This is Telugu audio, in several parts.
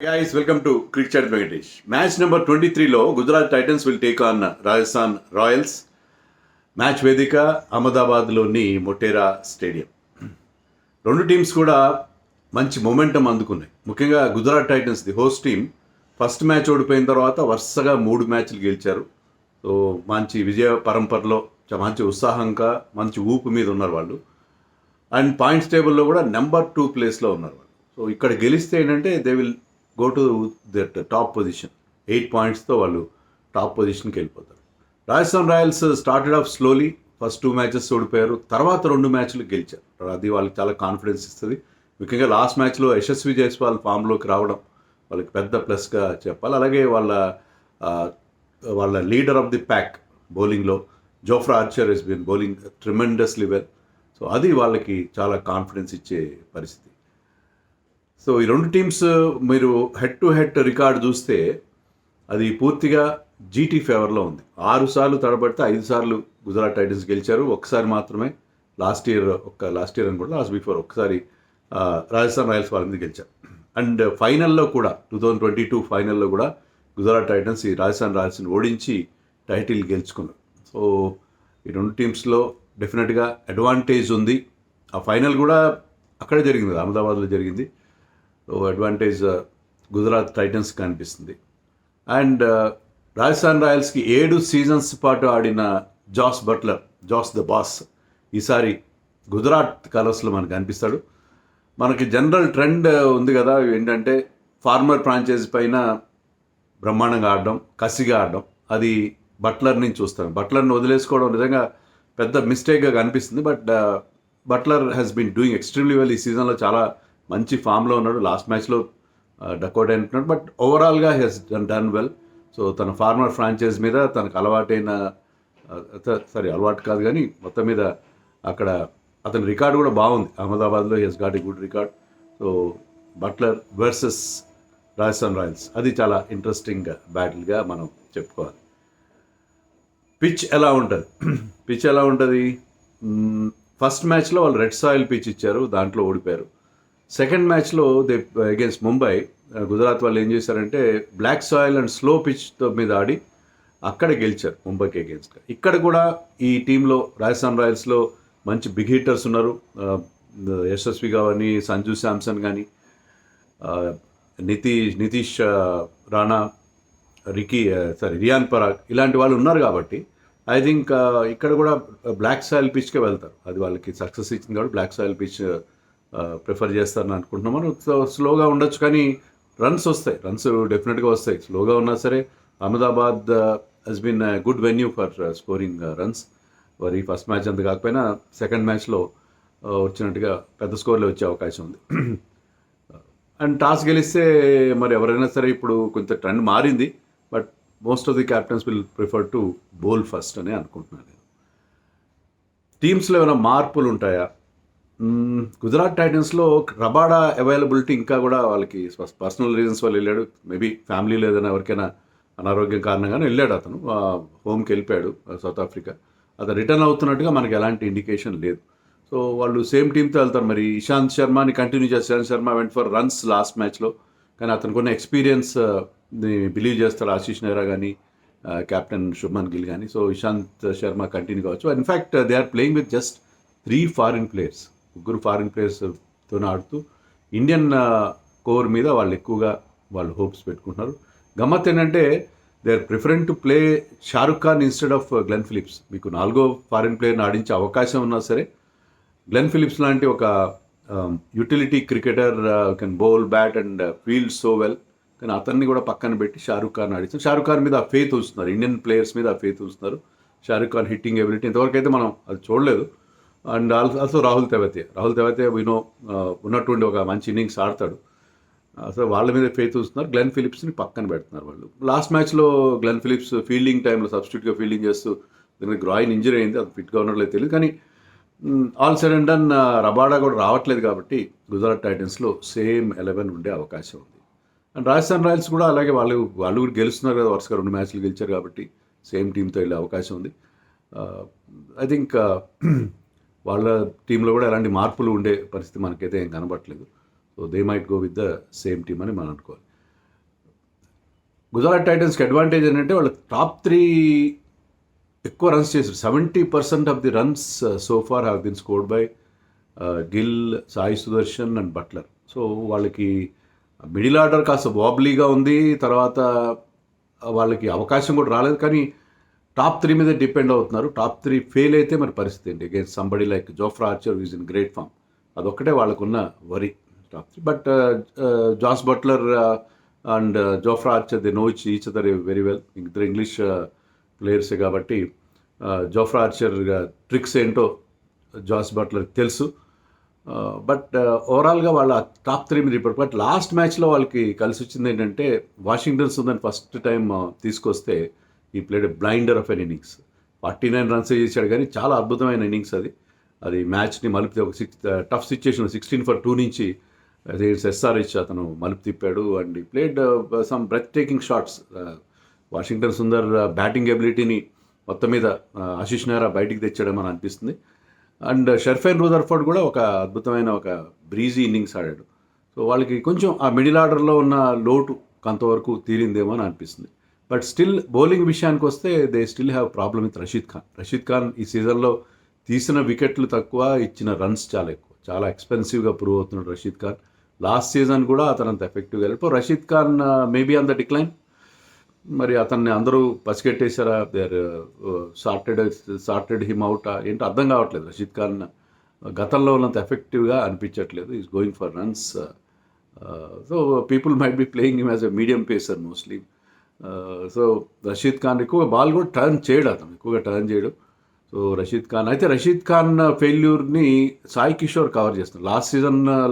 Guys, welcome to Cricket Chat Venkatesh. Match number 23లో Gujarat Titans will take on Rajasthan Royals. Match వేదిక అహ్మదాబాద్లోని మొటేరా స్టేడియం. రెండు టీమ్స్ కూడా మంచి మొమెంటం అందుకున్నాయి. ముఖ్యంగా Gujarat Titans the host team first match ఓడిపోయిన తర్వాత వరుసగా 3 మ్యాచ్లు గెలిచారు. సో మంచి విజయ పరంపరలో మంచి ఉత్సాహంగా మంచి ఊపు మీద ఉన్నారు వాళ్ళు. అండ్ పాయింట్స్ టేబుల్లో కూడా నెంబర్ 2 ప్లేస్లో ఉన్నారు వాళ్ళు. సో ఇక్కడ గెలిస్తే ఏంటంటే they will go to that top position. 8 పాయింట్స్తో వాళ్ళు టాప్ పొజిషన్కి వెళ్ళిపోతారు. Rajasthan Royals started off slowly. First 2 matches ఓడిపోయారు, తర్వాత 2 మ్యాచ్లు గెలిచారు. అది వాళ్ళకి చాలా కాన్ఫిడెన్స్ ఇస్తుంది. ముఖ్యంగా లాస్ట్ మ్యాచ్లో యశస్వి జైస్వాల్ ఫామ్లోకి రావడం వాళ్ళకి పెద్ద ప్లస్గా చెప్పాలి. అలాగే వాళ్ళ లీడర్ ఆఫ్ ది ప్యాక్ బౌలింగ్లో Jofra Archer he's been bowling tremendously well. So అది వాళ్ళకి చాలా కాన్ఫిడెన్స్ ఇచ్చే పరిస్థితి. సో ఈ రెండు టీమ్స్ మీరు హెడ్ టు హెడ్ రికార్డు చూస్తే అది పూర్తిగా జీటీ ఫేవర్లో ఉంది. 6 సార్లు తడబడితే 5 సార్లు గుజరాత్ టైటన్స్ గెలిచారు. ఒక్కసారి మాత్రమే లాస్ట్ ఇయర్ అని కూడా లాస్ట్ బిఫోర్ ఒకసారి రాజస్థాన్ రాయల్స్ వాళ్ళ మీద గెలిచారు. అండ్ ఫైనల్లో కూడా 2022 ఫైనల్లో కూడా గుజరాత్ టైటన్స్ ఈ రాజస్థాన్ రాయల్స్ని ఓడించి టైటిల్ గెలుచుకున్నారు. సో ఈ రెండు టీమ్స్లో డెఫినెట్గా అడ్వాంటేజ్ ఉంది. ఆ ఫైనల్ కూడా అక్కడే జరిగింది, అహ్మదాబాద్లో జరిగింది. సో అడ్వాంటేజ్ గుజరాత్ టైటన్స్ కనిపిస్తుంది. అండ్ రాజస్థాన్ రాయల్స్కి 7 సీజన్స్ పాటు ఆడిన Jos Buttler, Jos the boss, ఈసారి గుజరాత్ కలర్స్లో మనకు కనిపిస్తాడు. మనకి జనరల్ ట్రెండ్ ఉంది కదా, ఏంటంటే ఫార్మర్ ఫ్రాంచైజీ పైన బ్రహ్మాండంగా ఆడడం, కసిగా ఆడడం. అది బట్లర్ని చూస్తాం. బట్లర్ని వదిలేసుకోవడం నిజంగా పెద్ద మిస్టేక్గా కనిపిస్తుంది. But Buttler has been doing extremely well. ఈ సీజన్లో చాలా మంచి ఫామ్లో ఉన్నాడు. లాస్ట్ మ్యాచ్లో డకౌట్ అంటున్నాడు, బట్ ఓవరాల్గా హెస్ డన్ వెల్. సో తన ఫార్మర్ ఫ్రాంచైజ్ మీద తనకు అలవాటు కాదు కానీ మొత్తం మీద అక్కడ అతని రికార్డు కూడా బాగుంది. అహ్మదాబాద్లో he's got a good record. So Buttler versus Rajasthan Royals, అది చాలా ఇంట్రెస్టింగ్ బ్యాటిల్గా మనం చెప్పుకోవాలి. పిచ్ ఎలా ఉంటుంది? ఫస్ట్ మ్యాచ్లో వాళ్ళు రెడ్ సాయిల్ పిచ్ ఇచ్చారు, దాంట్లో ఓడిపోయారు. సెకండ్ మ్యాచ్లో అగేన్స్ట్ ముంబై గుజరాత్ వాళ్ళు ఏం చేశారంటే బ్లాక్ సాయిల్ అండ్ స్లో పిచ్తో మీద ఆడి అక్కడ గెలిచారు ముంబైకి అగేన్స్ట్గా. ఇక్కడ కూడా ఈ టీంలో రాజస్థాన్ రాయల్స్లో మంచి బిగ్ హిట్టర్స్ ఉన్నారు. యశస్వి కానీ, సంజు శాంసన్ కానీ, నితీష్ రాణా, రియాన్ పరాగ్, ఇలాంటి వాళ్ళు ఉన్నారు. కాబట్టి ఐ థింక్ ఇక్కడ కూడా బ్లాక్ సాయిల్ పిచ్కే వెళ్తారు. అది వాళ్ళకి సక్సెస్ ఇచ్చింది కాబట్టి బ్లాక్ సాయిల్ పిచ్ ప్రిఫర్ చేస్తారని అనుకుంటున్నాం. మనం స్లోగా ఉండొచ్చు కానీ రన్స్ డెఫినెట్గా వస్తాయి. స్లోగా ఉన్నా సరే Ahmedabad has been good venue for scoring runs. మరి ఫస్ట్ మ్యాచ్ అంత కాకపోయినా సెకండ్ మ్యాచ్లో వచ్చినట్టుగా పెద్ద స్కోర్లో వచ్చే అవకాశం ఉంది. అండ్ టాస్ గెలిస్తే మరి ఎవరైనా సరే ఇప్పుడు కొంత ట్రెండ్ మారింది. But most of the captains will prefer to bowl first అని అనుకుంటున్నాను నేను. టీమ్స్లో ఏమైనా మార్పులు ఉంటాయా? గుజరాత్ టైటన్స్లో రబాడా అవైలబిలిటీ ఇంకా కూడా వాళ్ళకి పర్సనల్ రీజన్స్ వల్ల వెళ్ళాడు. మేబీ ఫ్యామిలీలో ఏదైనా ఎవరికైనా అనారోగ్యం కారణంగానే వెళ్ళాడు. అతను హోమ్కి వెళ్ళిపోయాడు సౌత్ ఆఫ్రికా. అతను రిటర్న్ అవుతున్నట్టుగా మనకి ఎలాంటి ఇండికేషన్ లేదు. సో వాళ్ళు సేమ్ టీంతో వెళ్తారు. మరి ఇషాంత్ శర్మని కంటిన్యూ చేస్తారు. Ishant Sharma went for runs last మ్యాచ్లో, కానీ అతనికి ఉన్న ఎక్స్పీరియన్స్ బిలీవ్ చేస్తారు ఆశీష్ నెహ్రా కానీ, కెప్టెన్ శుభ్మన్ గిల్ కానీ. సో ఇషాంత్ శర్మ కంటిన్యూ కావచ్చు. In fact they are playing with just 3 foreign players. 3 foreign ప్లేయర్స్తో ఆడుతూ ఇండియన్ కోర్ మీద వాళ్ళు ఎక్కువగా హోప్స్ పెట్టుకుంటున్నారు. గమ్మత్ ఏంటంటే they are preferring to play Shahrukh Khan instead of Glenn Phillips. మీకు 4వ ఫారిన్ ప్లేయర్ని ఆడించే అవకాశం ఉన్నా సరే గ్లెన్ ఫిలిప్స్ లాంటి ఒక utility cricketer can bowl, bat and field so well, కానీ అతన్ని కూడా పక్కన పెట్టి షారుఖ్ ఖాన్ ఆడిస్తారు. షారుఖ్ ఖాన్ మీద ఆ ఫేత్ ఉంచుతున్నారు, ఇండియన్ ప్లేయర్స్ మీద ఆ ఫేత్ ఉంచుతున్నారు. షారుఖ్ ఖాన్ హిట్టింగ్ ఎబిలిటీ ఇంతవరకు అయితే మనం అది చూడలేదు. అండ్ ఆల్సో రాహుల్ తెవతే వినో ఉన్నటువంటి ఒక మంచి ఇన్నింగ్స్ ఆడతాడు. సో వాళ్ళ మీద ఫేత్ చూస్తున్నారు. గ్లెన్ ఫిలిప్స్ని పక్కన పెడుతున్నారు వాళ్ళు. లాస్ట్ మ్యాచ్లో గ్లెన్ ఫిలిప్స్ ఫీల్డింగ్ టైంలో సబ్స్టిట్యూట్గా ఫీల్డింగ్ చేస్తూ దీనికి గ్రాయిన్ ఇంజరీ అయింది. అది ఫిట్గా ఉన్నట్లేదు తెలియదు. కానీ all said and done Rabada కూడా రావట్లేదు కాబట్టి గుజరాత్ టైటన్స్లో సేమ్ 11 ఉండే అవకాశం ఉంది. అండ్ రాజస్థాన్ రాయల్స్ కూడా అలాగే వాళ్ళు కూడా గెలుస్తున్నారు కదా, వరుసగా 2 మ్యాచ్లు గెలిచారు కాబట్టి సేమ్ టీంతో వెళ్ళే అవకాశం ఉంది. ఐ థింక్ వాళ్ళ టీంలో కూడా ఎలాంటి మార్పులు ఉండే పరిస్థితి మనకైతే ఏం కనబడట్లేదు. So they might go with the same team అని మనం అనుకోవాలి. గుజరాత్ టైటన్స్కి అడ్వాంటేజ్ ఏంటంటే వాళ్ళు టాప్ 3 ఎక్కువ రన్స్ చేశారు. 70% of the runs so far have been scored by Gill, Sai Sudharsan and Buttler. So వాళ్ళకి మిడిల్ ఆర్డర్ కాస్త వాబ్లీగా ఉంది. తర్వాత వాళ్ళకి అవకాశం కూడా రాలేదు. కానీ టాప్ 3 మీద డిపెండ్ అవుతున్నారు. టాప్ 3 ఫెయిల్ అయితే మరి పరిస్థితి ఏంటి against somebody like Jofra Archer is in great form. అదొక్కటే వాళ్ళకున్న worry top 3. But Jos Buttler and Jofra Archer they know each other very well. ఇద్దరు ఇంగ్లీష్ ప్లేయర్సే కాబట్టి జోఫ్రా ఆర్చర్ ట్రిక్స్ ఏంటో జాస్ బట్లర్ తెలుసు. బట్ ఓవరాల్గా వాళ్ళ టాప్ 3 మీద ఇప్పుడు. బట్ లాస్ట్ మ్యాచ్లో వాళ్ళకి కలిసి వచ్చింది ఏంటంటే వాషింగ్టన్ సుందర్ ఫస్ట్ టైం తీసుకొస్తే ఈ played blinder of an innings. 49 runs చేశాడు కానీ చాలా అద్భుతమైన ఇన్నింగ్స్ అది మ్యాచ్ని మలుపు ఒక టఫ్ సిచ్యుయేషన్ 16 for 2 నుంచి ఎస్ఆర్హెచ్ అతను మలుపు తిప్పాడు. And he played some breathtaking shots. Washington Sundar batting ఎబిలిటీని మొత్తం మీద ఆశీష్ నెహ్రా బయటికి తెచ్చాడమని అనిపిస్తుంది. అండ్ షర్ఫైన్ రూదర్ఫోర్డ్ కూడా ఒక అద్భుతమైన ఒక బ్రీజీ ఇన్నింగ్స్ ఆడాడు. సో వాళ్ళకి కొంచెం ఆ మిడిల్ ఆర్డర్లో ఉన్న లోటు కొంతవరకు తీరిందేమో అని అనిపిస్తుంది. బట్ స్టిల్ బౌలింగ్ విషయానికి వస్తే they still have problem with Rashid Khan ఈ సీజన్లో తీసిన వికెట్లు తక్కువ, ఇచ్చిన రన్స్ చాలా ఎక్కువ. చాలా ఎక్స్పెన్సివ్గా ప్రూవ్ అవుతున్నాడు రషీద్ ఖాన్. లాస్ట్ సీజన్ కూడా అతను అంత ఎఫెక్టివ్గా వెళ్ళిపో. Rashid Khan maybe on the decline. మరి అతన్ని అందరూ పసిగట్టేశారా, they are sorted him out ఏంటో అర్థం కావట్లేదు. రషీద్ ఖాన్ గతంలో ఉన్నంత ఎఫెక్టివ్గా అనిపించట్లేదు. Is going for runs. So people might be playing him as a medium pacer mostly. So Rashid Khan ఎక్కువగా బాల్ కూడా టర్న్ చేయడు, అతను ఎక్కువగా టర్న్ చేయడు. సో రషీద్ ఖాన్ ఫెయిల్యూర్ని సాయి కిషోర్ కవర్ చేస్తున్నారు.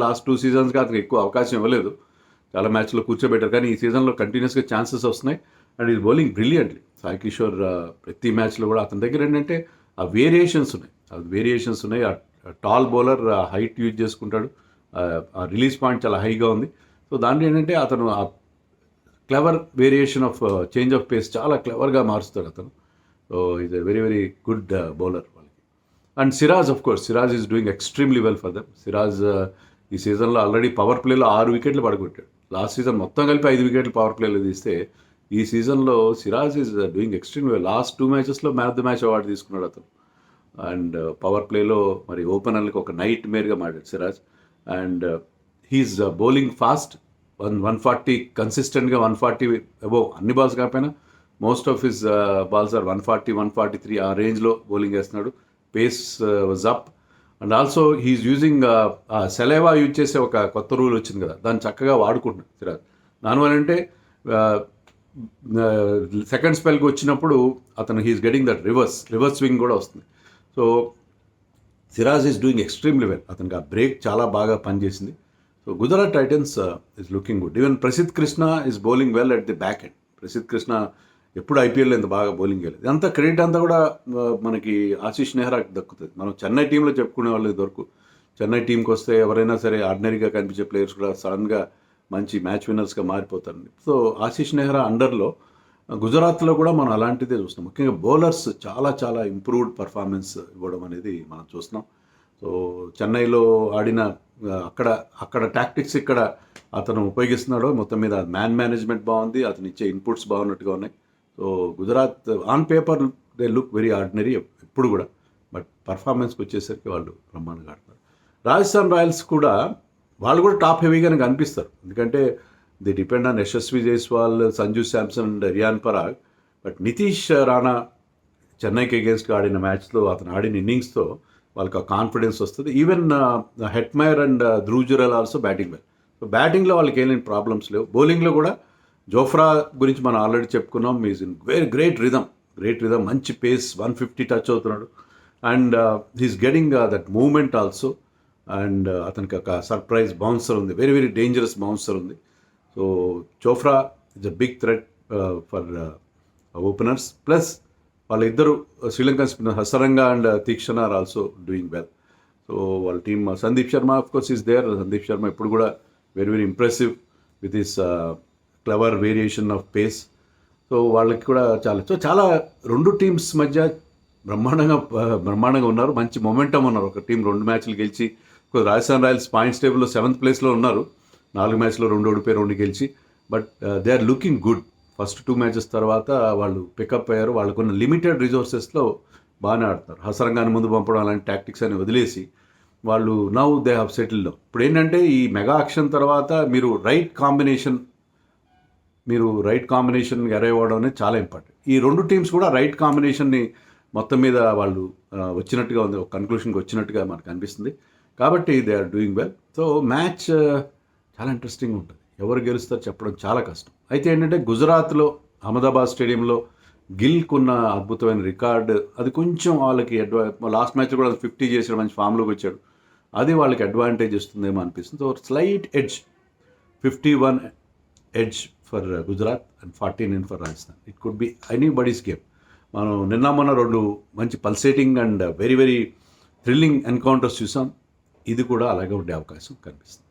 లాస్ట్ 2 సీజన్స్గా అతనికి ఎక్కువ అవకాశం ఇవ్వలేదు, చాలా మ్యాచ్లో కూర్చోబెట్టారు. కానీ ఈ సీజన్లో కంటిన్యూస్గా ఛాన్సెస్ వస్తున్నాయి. And is bowling brilliantly. Sai Kishore ప్రతి మ్యాచ్లో కూడా అతని దగ్గర ఏంటంటే ఆ వేరియేషన్స్ ఉన్నాయి. ఆ టాల్ బౌలర్ హైట్ యూజ్ చేసుకుంటాడు, ఆ రిలీజ్ పాయింట్ చాలా హైగా ఉంది. సో దాంట్లో ఏంటంటే అతను ఆ clever variation of change of pace చాలా క్లెవర్గా మారుస్తాడు అతను. So is a very very good bowler వాళ్ళకి. And Siraj is doing extremely well for them. Siraj ఈ సీజన్లో ఆల్రెడీ పవర్ ప్లేలో 6 వికెట్లు పడగొట్టాడు. లాస్ట్ సీజన్ మొత్తం కలిపి 5 వికెట్లు పవర్ ప్లేలో తీస్తే ఈ సీజన్లో Siraj is doing extremely well. Last 2 మ్యాచెస్లో man of the match award తీసుకున్నాడు అతను. అండ్ పవర్ ప్లేలో మరి ఓపెనర్లకు ఒక నైట్ మేర్గా మాడాడు Siraj. And he's bowling fast. 140 కన్సిస్టెంట్గా 140 అబోవ్ అన్ని బాల్స్ కాకపోయినా most of his balls are 140, 143 ఆ రేంజ్లో బౌలింగ్ వేస్తున్నాడు. Pace was up. And also he's using saliva use చేసే ఒక కొత్త రూల్ వచ్చింది కదా, దాన్ని చక్కగా వాడుకుంటున్నాడు సిరాజ్. దానివల్ల అంటే సెకండ్ స్పెల్కి వచ్చినప్పుడు అతను he's getting that reverse swing కూడా వస్తుంది. So Siraj is doing extremely well. అతనికి ఆ బ్రేక్ చాలా బాగా పనిచేసింది. So Gujarat Titans is looking good. Even Prasidh Krishna is bowling well at the back end. Prasidh Krishna ఎప్పుడు ఐపీఎల్లో ఇంత బాగా బౌలింగ్ చేయలేదు. ఇదంతా క్రెడిట్ అంతా కూడా మనకి ఆశీష్ నెహ్రాకి దక్కుతుంది. మనం చెన్నై టీంలో చెప్పుకునే వాళ్ళకి దొరకు. చెన్నై టీంకి వస్తే ఎవరైనా సరే ఆర్డినరీగా కనిపించే ప్లేయర్స్ కూడా సడన్గా మంచి మ్యాచ్ విన్నర్స్గా మారిపోతారు. సో ఆశీష్ నెహ్రా అండర్లో గుజరాత్లో కూడా మనం అలాంటిదే చూస్తున్నాం. ముఖ్యంగా బౌలర్స్ చాలా చాలా ఇంప్రూవ్డ్ పర్ఫార్మెన్స్ ఇవ్వడం అనేది మనం చూస్తున్నాం. సో చెన్నైలో ఆడిన అక్కడ టాక్టిక్స్ ఇక్కడ అతను ఉపయోగిస్తున్నాడు. మొత్తం మీద మ్యాన్ మేనేజ్మెంట్ బాగుంది, అతను ఇచ్చే ఇన్పుట్స్ బాగున్నట్టుగా ఉన్నాయి. So Gujarat on paper they look very ordinary ఎప్పుడు కూడా, బట్ పర్ఫార్మెన్స్కి వచ్చేసరికి వాళ్ళు బ్రహ్మాండంగా ఆడుతున్నారు. రాజస్థాన్ రాయల్స్ కూడా వాళ్ళు కూడా టాప్ హెవీగానే కనిపిస్తారు. ఎందుకంటే the depend on Yashasvi Jaiswal, Sanju Samson and Riyan Parag. But Nitish Rana చెన్నైకి అగేన్స్ట్గా ఆడిన మ్యాచ్లో అతను ఆడిన ఇన్నింగ్స్తో వాళ్ళకి ఆ కాన్ఫిడెన్స్ వస్తుంది. Even Hetmyer and Dhruv Jurel also batting well. So బ్యాటింగ్లో వాళ్ళకి ఏం ప్రాబ్లమ్స్ లేవు. బౌలింగ్లో కూడా జోఫ్రా గురించి మనం ఆల్రెడీ చెప్పుకున్నాం. ఈజ్ ఇన్ గ్రేట్ రిథమ్, మంచి పేస్, 150 టచ్ అవుతున్నాడు. And he's getting that movement also. And అతనికి ఒక సర్ప్రైజ్ బౌన్సర్ ఉంది, వెరీ వెరీ డేంజరస్ బౌన్సర్ ఉంది. So Jofra is a big threat for openers. Plus వాళ్ళిద్దరు Sri Lankan spinner Hasaranga and Theekshana are also doing well. So వాళ్ళ team Sandeep Sharma of course is there. Sandeep Sharma ఇప్పుడు కూడా very very impressive with his clever variation of face. So వాళ్ళకి కూడా చాలా 2 టీమ్స్ మధ్య బ్రహ్మాండంగా ఉన్నారు. మంచి మొమెంటమ్ ఉన్నారు. ఒక టీం 2 మ్యాచ్లు గెలిచి, రాజస్థాన్ రాయల్స్ పాయింట్స్ టేబుల్లో 7th ప్లేస్లో ఉన్నారు. 4 మ్యాచ్లో 2 ఓడిపోయి 2 గెలిచి. But they are looking good first 2 matches తర్వాత వాళ్ళు పికప్ అయ్యారు. వాళ్ళకున్న లిమిటెడ్ రిసోర్సెస్‌లో బాగానే ఆడుతున్నారు. హసరంగాని ముందు పంపడం అలాంటి టాక్టిక్స్ అని వదిలేసి వాళ్ళు now they have settled down. ఇప్పుడు ఏంటంటే ఈ మెగా యాక్షన్ తర్వాత మీరు రైట్ కాంబినేషన్ అరైవ్ అవ్వడం అనేది చాలా ఇంపార్టెంట్. ఈ 2 టీమ్స్ కూడా రైట్ కాంబినేషన్ని మొత్తం మీద వాళ్ళు వచ్చినట్టుగా ఉంది. ఒక కన్క్లూషన్కి వచ్చినట్టుగా మనకు అనిపిస్తుంది. కాబట్టి they are doing well. So match చాలా ఇంట్రెస్టింగ్ ఉంటుంది. ఎవరు గెలుస్తారో చెప్పడం చాలా కష్టం. అయితే ఏంటంటే గుజరాత్లో అహ్మదాబాద్ స్టేడియంలో గిల్కున్న అద్భుతమైన రికార్డు అది కొంచెం వాళ్ళకి లాస్ట్ మ్యాచ్ కూడా 50 చేసాడు, మంచి ఫామ్లోకి వచ్చాడు. అది వాళ్ళకి అడ్వాంటేజ్ ఇస్తుందేమో అనిపిస్తుంది. So slight edge 51 edge for Gujarat and 49 for Rajasthan. It could be anybody's game. మనం నిన్న మొన్న 2 మంచి pulsating and very very thrilling encounters చూసాం. ఇది కూడా అలాగే ఉండే అవకాశం కనిపిస్తుంది.